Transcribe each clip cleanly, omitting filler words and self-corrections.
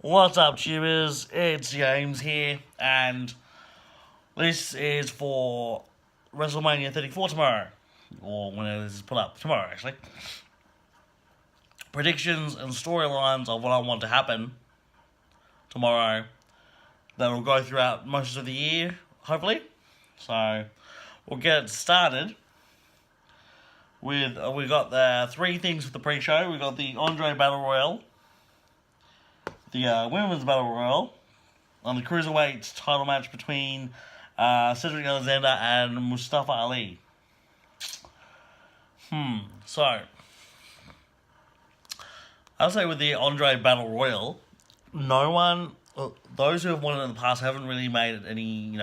What's up, tubers? It's James here, and this is for WrestleMania 34 tomorrow, or whenever this is put up tomorrow, actually. Predictions and storylines of what I want to happen tomorrow that will go throughout most of the year, hopefully. So we'll get it started with we got the three things for the pre-show. We got the Andre Battle Royal, the Women's Battle Royal, on the Cruiserweight title match between Cedric Alexander and Mustafa Ali. So I'll say with the Andre Battle Royal, no one, those who have won it in the past haven't really made any,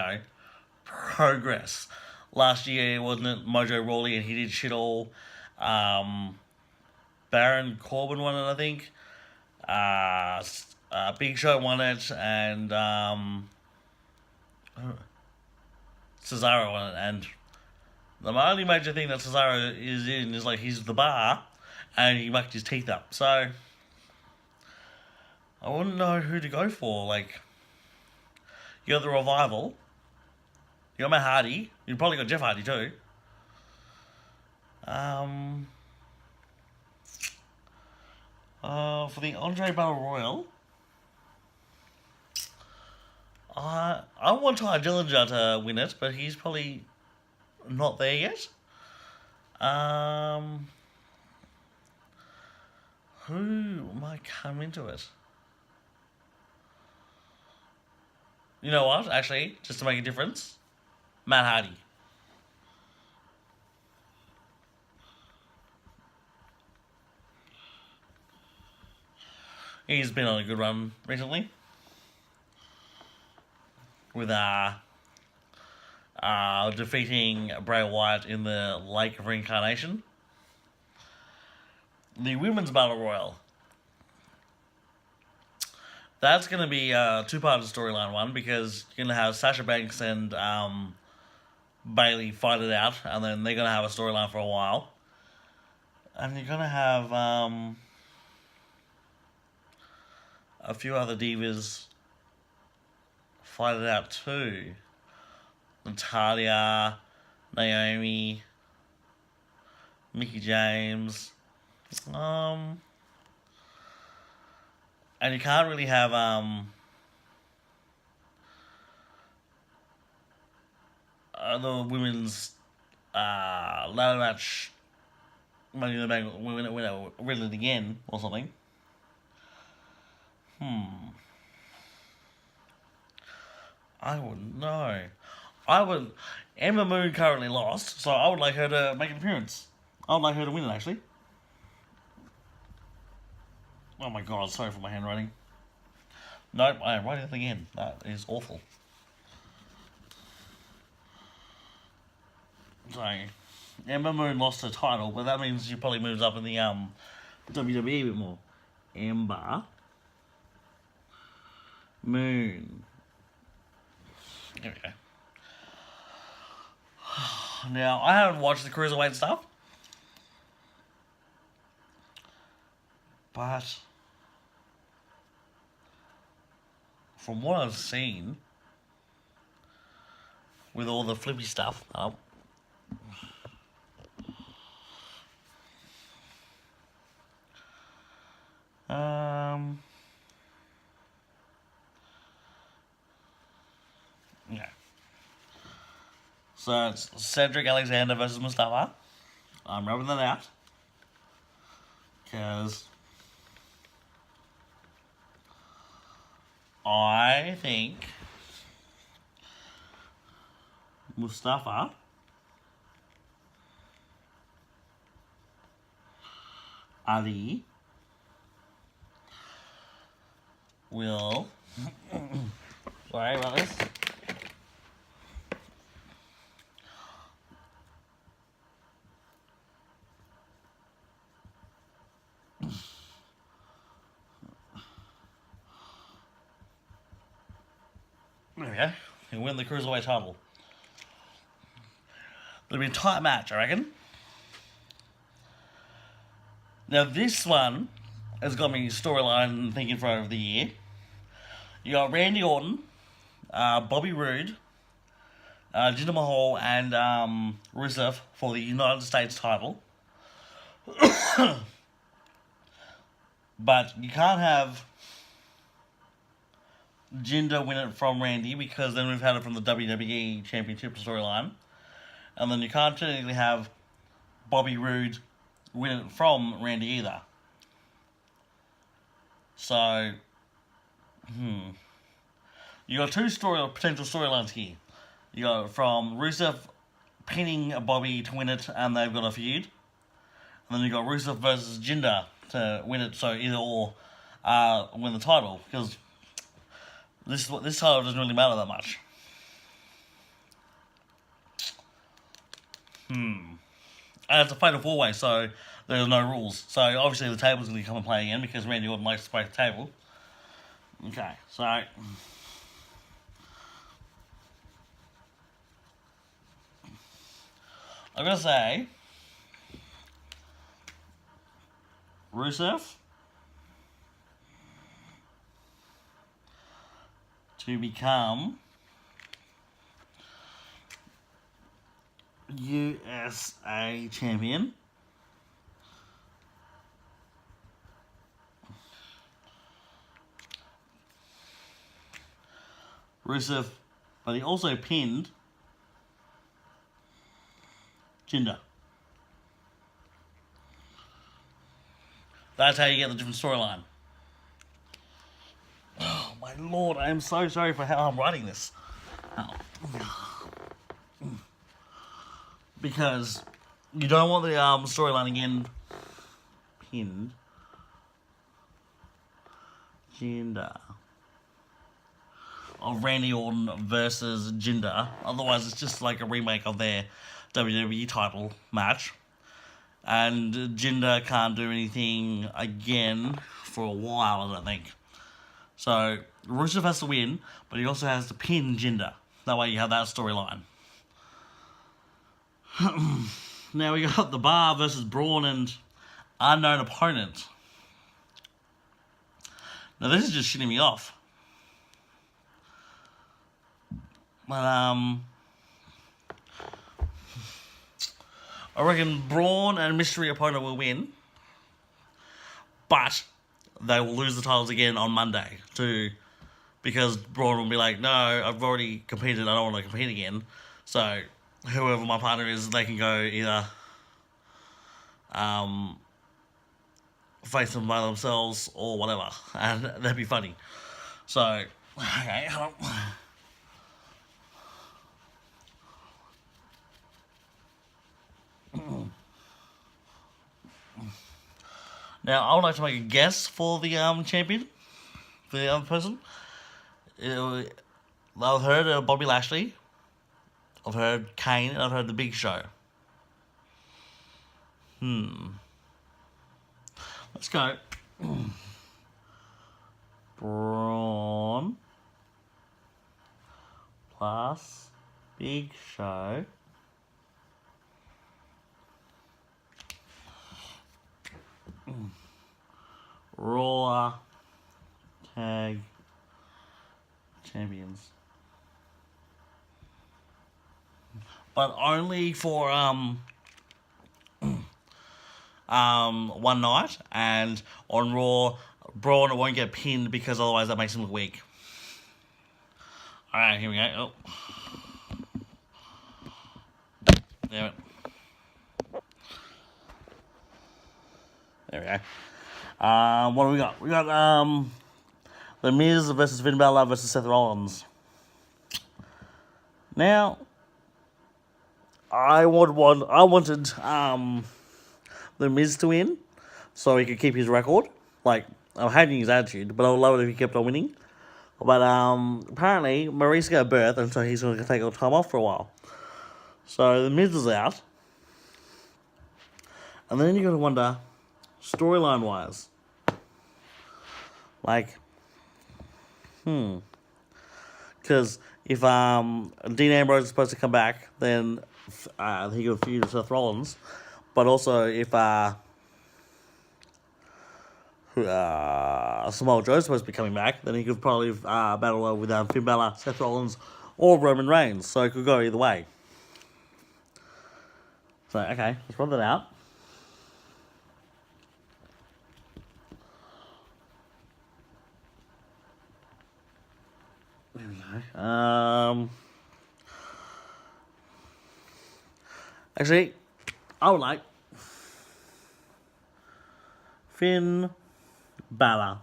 progress. Last year, wasn't it Mojo Rawley and he did shit all. Baron Corbin won it, I think. Big Show won it, and Cesaro won it. And the only major thing that Cesaro is in is he's the bar, and he mucked his teeth up. So I wouldn't know who to go for. You got the Revival. You got Matt Hardy. You probably got Jeff Hardy too. For the Andre Battle Royal, I want Ty Dillinger to win it, but he's probably not there yet. Who might come into it? You know what, actually, just to make a difference, Matt Hardy. He's been on a good run recently with defeating Bray Wyatt in the Lake of Reincarnation. The Women's Battle Royal. That's going to be a two-part storyline one, because you're going to have Sasha Banks and Bayley fight it out, and then they're going to have a storyline for a while. And you're going to have a few other divas fight it out too. Natalya, Naomi, Mickie James. And you can't really have the women's ladder match Money in the Bank win it again or something. I wouldn't know. Ember Moon currently lost, so I would like her to make an appearance. I would like her to win it, actually. Oh my god, sorry for my handwriting. Nope, I am writing it again. That is awful. So, Ember Moon lost her title, but that means she probably moves up in the WWE a bit more. Ember Moon. There we go. Now, I haven't watched the Cruiserweight stuff, but from what I've seen, with all the flippy stuff, yeah. So it's Cedric Alexander versus Mustafa. I'm rubbing that out, because I think Mustafa Ali will sorry about this. There we go. He'll win the Cruiserweight title. It'll be a tight match, I reckon. Now this one has got me storyline thinking for over the year. You got Randy Orton, Bobby Roode, Jinder Mahal, and Rusev for the United States title. But you can't have Jinder win it from Randy, because then we've had it from the WWE Championship storyline. And then you can't technically have Bobby Roode win it from Randy either. So, you got two potential storylines here. You got from Rusev pinning Bobby to win it, and they've got a feud. And then you got Rusev versus Jinder to win it, so either or win the title, because this title doesn't really matter that much. And it's a fatal four-way, so there's no rules. So obviously the table's going to come and play again, because Randy Orton likes to break the table. Okay, so I'm going to say Rusev to become USA champion. Rusev, but he also pinned Jinder. That's how you get the different storyline. Oh my lord, I am so sorry for how I'm writing this. Because you don't want the storyline again pinned Jinder of Randy Orton versus Jinder. Otherwise, it's just like a remake of their WWE title match. And Jinder can't do anything again for a while, I don't think. So, Rusev has to win, but he also has to pin Jinder. That way you have that storyline. Now we got The Bar versus Braun and unknown opponent. Now this is just shitting me off. But I reckon Braun and mystery opponent will win. But they will lose the titles again on Monday too, because Braun will be like, no, I've already competed, I don't want to compete again. So whoever my partner is, they can go either face them by themselves or whatever, and that'd be funny. So, okay, hold on. Now, I would like to make a guess for the champion, for the other person. I've heard Bobby Lashley, I've heard Kane, and I've heard The Big Show. Let's go. Braun plus Big Show. Raw Tag Champions. But only for one night, and on Raw, Braun won't get pinned because otherwise that makes him look weak. Alright, here we go. Oh. There we go. What do we got? We got The Miz versus Finn Balor versus Seth Rollins. Now, I wanted The Miz to win so he could keep his record. Like, I'm hating his attitude, but I would love it if he kept on winning. But apparently, Maurice got birth, and so he's going to take a time off for a while. So The Miz is out. And then you got to wonder, storyline wise, like, because if Dean Ambrose is supposed to come back, then he could feud with Seth Rollins. But also if Samoa Joe's supposed to be coming back, then he could probably battle with Finn Balor, Seth Rollins, or Roman Reigns. So it could go either way. So, okay, let's run that out. There we go. Actually, I would like Finn Balor.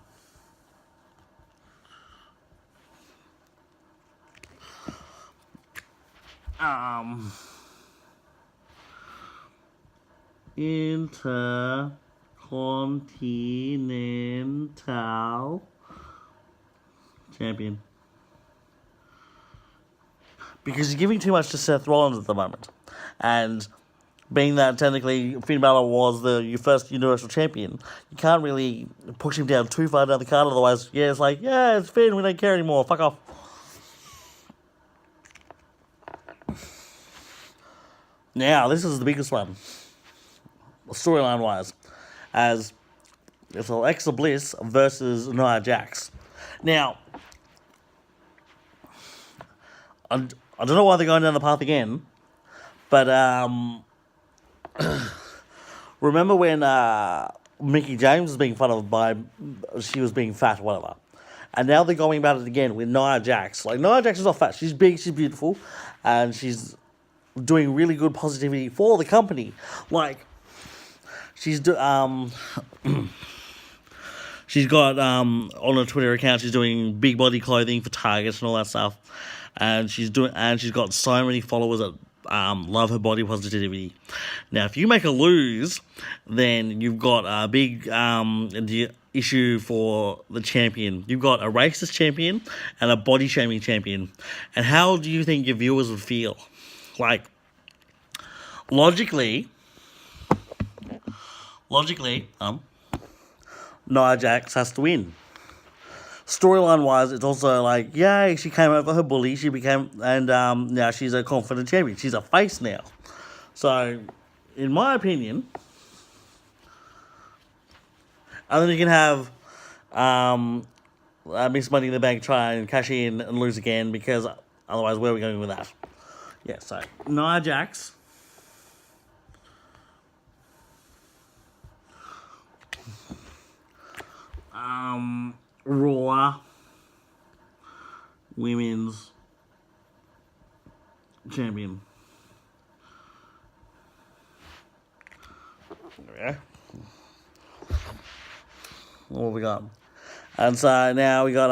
Intercontinental Champion. Because you're giving too much to Seth Rollins at the moment. And being that technically Finn Balor was your first Universal Champion, you can't really push him down too far down the card, otherwise, yeah, it's like, yeah, it's Finn, we don't care anymore, fuck off. Now, this is the biggest one, storyline-wise, as it's Alexa Bliss versus Nia Jax. Now, I don't know why they're going down the path again, but remember when Mickie James was being she was being fat, whatever. And now they're going about it again with Nia Jax. Like, Nia Jax is not fat. She's big, she's beautiful, and she's doing really good positivity for the company. Like, she's she's got on her Twitter account, she's doing big body clothing for Target and all that stuff. And she's got so many followers that love her body positivity. Now, if you make her lose, then you've got a big issue for the champion. You've got a racist champion and a body shaming champion. And how do you think your viewers would feel? Like, logically, Nia Jax has to win. Storyline-wise, it's also like, yay, she came over her bully, and now she's a confident champion. She's a face now. So, in my opinion, and then you can have Miss Money in the Bank try and cash in and lose again, because otherwise, where are we going with that? Yeah, so, Nia Jax. Raw Women's Champion. Yeah. What have we got? And so now we got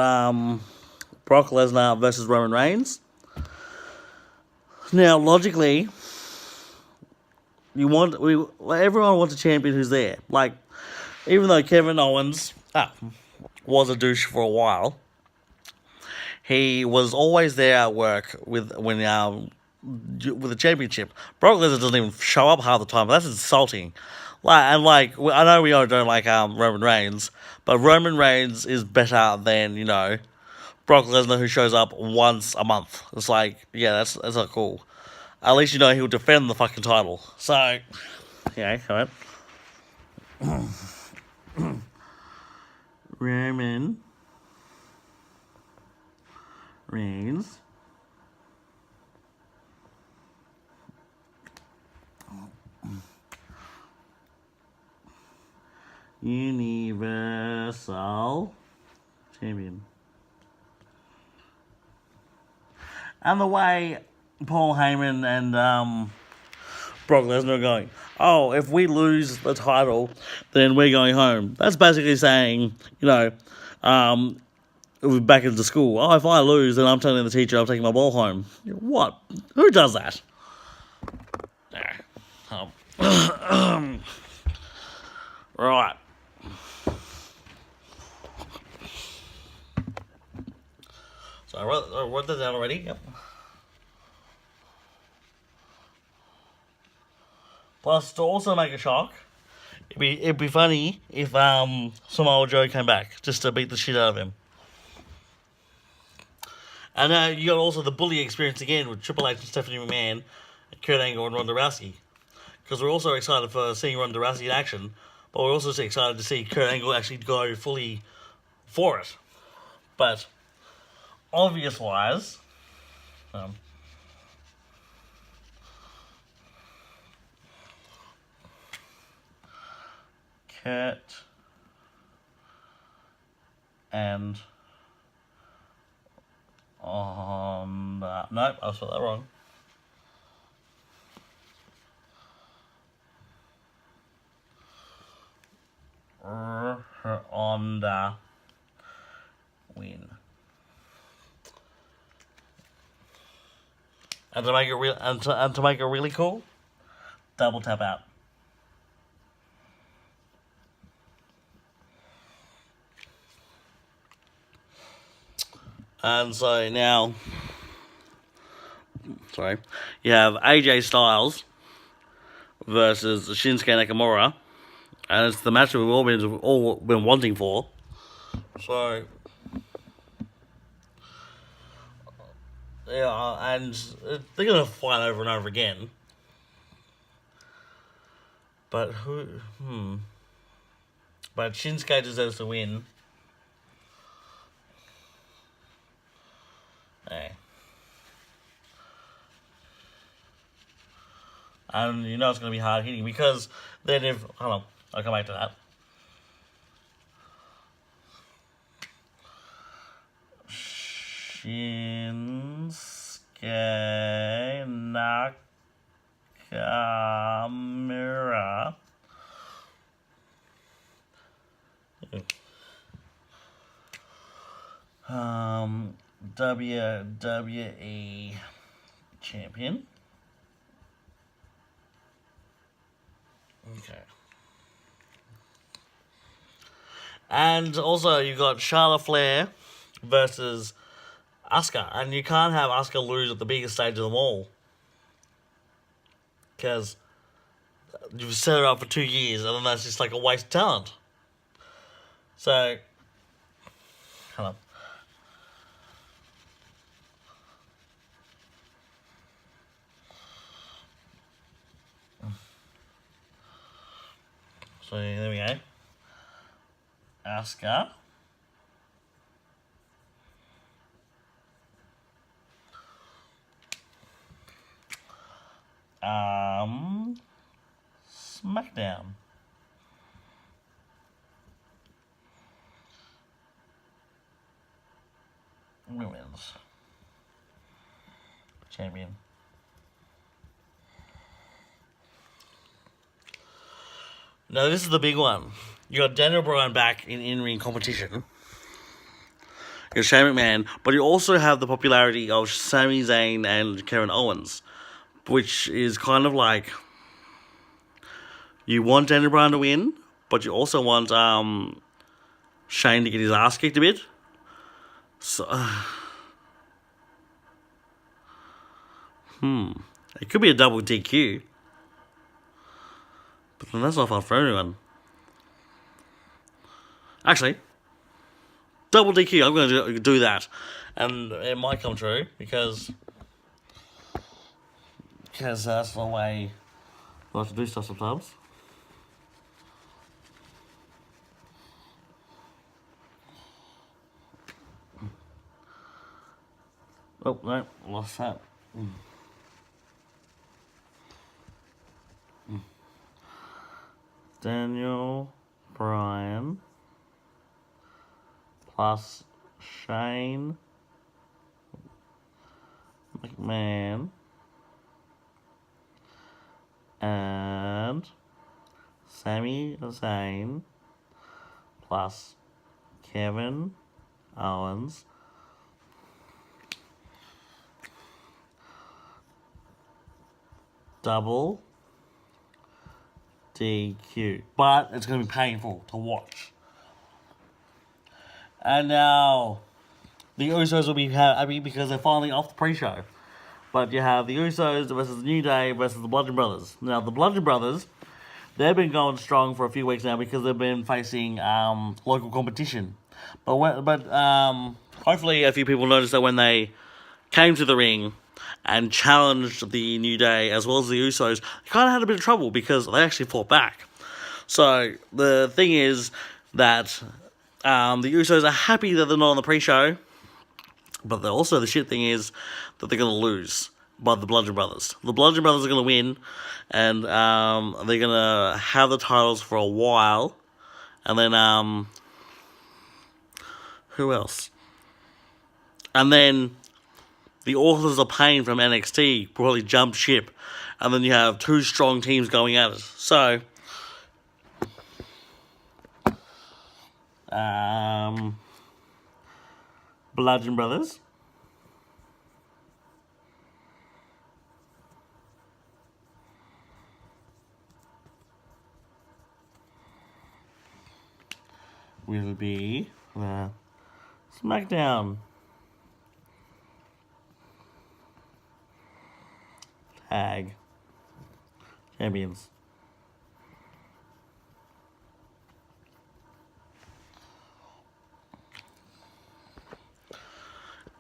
Brock Lesnar versus Roman Reigns. Now, logically, everyone wants a champion who's there. Like, even though Kevin Owens was a douche for a while, he was always there at work with the championship. Brock Lesnar doesn't even show up half the time, but that's insulting. I know we all don't like Roman Reigns, but Roman Reigns is better than, Brock Lesnar, who shows up once a month. It's like, yeah, that's not cool. At least he'll defend the fucking title. So, yeah, come on. Roman Reigns Universal Champion. And the way Paul Heyman and Brock Lesnar are going, oh, if we lose the title, then we're going home. That's basically saying, we're back into school. Oh, if I lose, then I'm telling the teacher I'm taking my ball home. What? Who does that? Right. So I wrote that down already. Yep. Plus, to also make a shock, it'd be funny if Samoa Joe came back just to beat the shit out of him. And you got also the bully experience again with Triple H and Stephanie McMahon, Kurt Angle and Ronda Rousey. Because we're also excited for seeing Ronda Rousey in action, but we're also excited to see Kurt Angle actually go fully for it. But obvious-wise, Kurt and nope, I spelled that wrong. Honda win. And to make it real, and to make it really cool, double tap out. And so now, you have AJ Styles versus Shinsuke Nakamura, and it's the match we've all been wanting for. So, yeah, and they're gonna fight over and over again. But But Shinsuke deserves to win. Hey. And you know it's going to be hard hitting because then if... Hold on, I'll come back to that. Shinsuke Nakamura. WWE champion. Okay. And also you got Charlotte Flair versus Asuka, and you can't have Asuka lose at the biggest stage of them all because you've set her up for 2 years, and then that's just like a waste of talent. So, hold on. So there we go. Asuka. SmackDown. Women's champion. Now this is the big one. You got Daniel Bryan back in in-ring competition. You got Shane McMahon, but you also have the popularity of Sami Zayn and Kevin Owens, which is kind of like you want Daniel Bryan to win, but you also want Shane to get his ass kicked a bit. So, it could be a double DQ. But then that's not fun for anyone. Actually, double DQ, I'm going to do that. And it might come true because that's the way I have to do stuff sometimes. Oh, no, lost that. Daniel Bryan plus Shane McMahon and Sami Zayn plus Kevin Owens double DQ. But it's going to be painful to watch. And now the Usos will be happy because they're finally off the pre-show. But you have the Usos versus the New Day versus the Bludgeon Brothers. Now the Bludgeon Brothers, they've been going strong for a few weeks now because they've been facing local competition. But hopefully a few people noticed that when they came to the ring and challenged the New Day as well as the Usos, they kind of had a bit of trouble because they actually fought back. So the thing is that the Usos are happy that they're not on the pre-show, but also the shit thing is that they're going to lose by the Bludgeon Brothers. The Bludgeon Brothers are going to win, and they're going to have the titles for a while, and then who else? And then the Authors of Pain from NXT probably jump ship, and then you have two strong teams going at it. So, Bludgeon Brothers. Will be the SmackDown Tag Champions.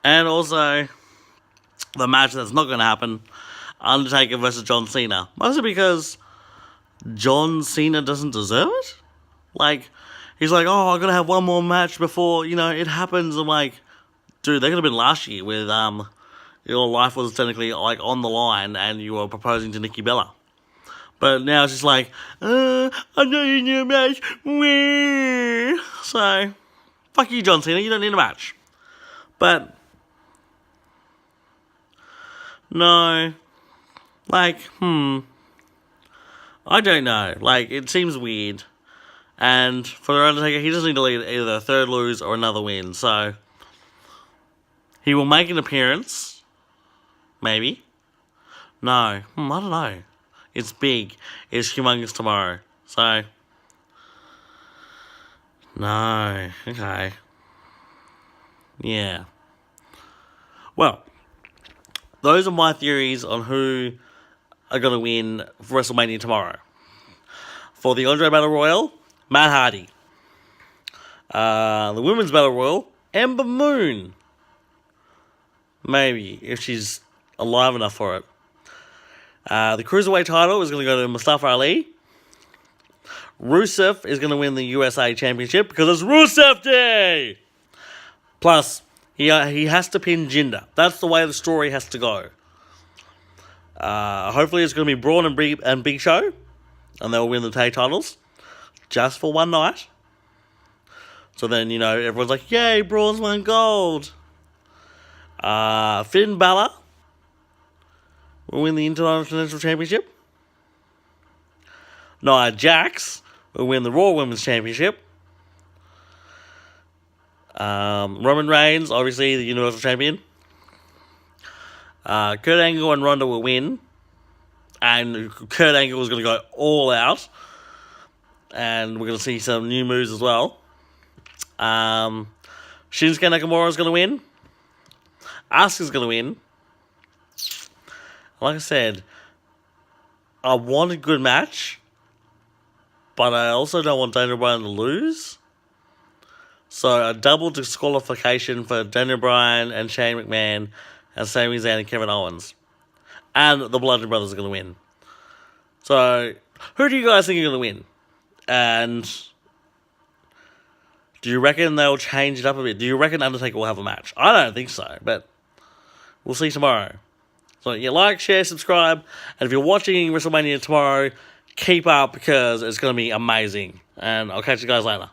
And also, the match that's not going to happen, Undertaker versus John Cena. Mostly because John Cena doesn't deserve it. Like, he's like, oh, I'm going to have one more match before, it happens. I'm like, dude, that could have been last year with, your life was technically, like, on the line and you were proposing to Nikki Bella. But now it's just like, I'm not in a match. So, fuck you, John Cena, you don't need a match. But, no, like, I don't know. Like, it seems weird. And for The Undertaker, he doesn't need to lead either a third lose or another win. So, he will make an appearance. Maybe. No. I don't know. It's big. It's humongous tomorrow. So, no. Okay. Yeah. Well, those are my theories on who are going to win for WrestleMania tomorrow. For the Andre Battle Royal, Matt Hardy. The Women's Battle Royal, Ember Moon. Maybe, if she's alive enough for it. The Cruiserweight title is going to go to Mustafa Ali. Rusev is going to win the USA Championship because it's Rusev Day! Plus, he has to pin Jinder. That's the way the story has to go. Hopefully it's going to be Braun and Big Show, and they'll win the tag titles just for one night. So then, everyone's like, yay, Braun's won gold. Finn Balor will win the Intercontinental Championship. Nia Jax will win the Raw Women's Championship. Roman Reigns, obviously the Universal Champion. Kurt Angle and Ronda will win. And Kurt Angle is going to go all out. And we're going to see some new moves as well. Shinsuke Nakamura is going to win. Asuka's going to win. Like I said, I want a good match. But I also don't want Daniel Bryan to lose. So a double disqualification for Daniel Bryan and Shane McMahon and Sami Zayn and Kevin Owens. And the Bludgeon Brothers are going to win. So, who do you guys think are going to win? And do you reckon they'll change it up a bit? Do you reckon Undertaker will have a match? I don't think so, but we'll see tomorrow. So, yeah, like, share, subscribe. And if you're watching WrestleMania tomorrow, keep up because it's going to be amazing. And I'll catch you guys later.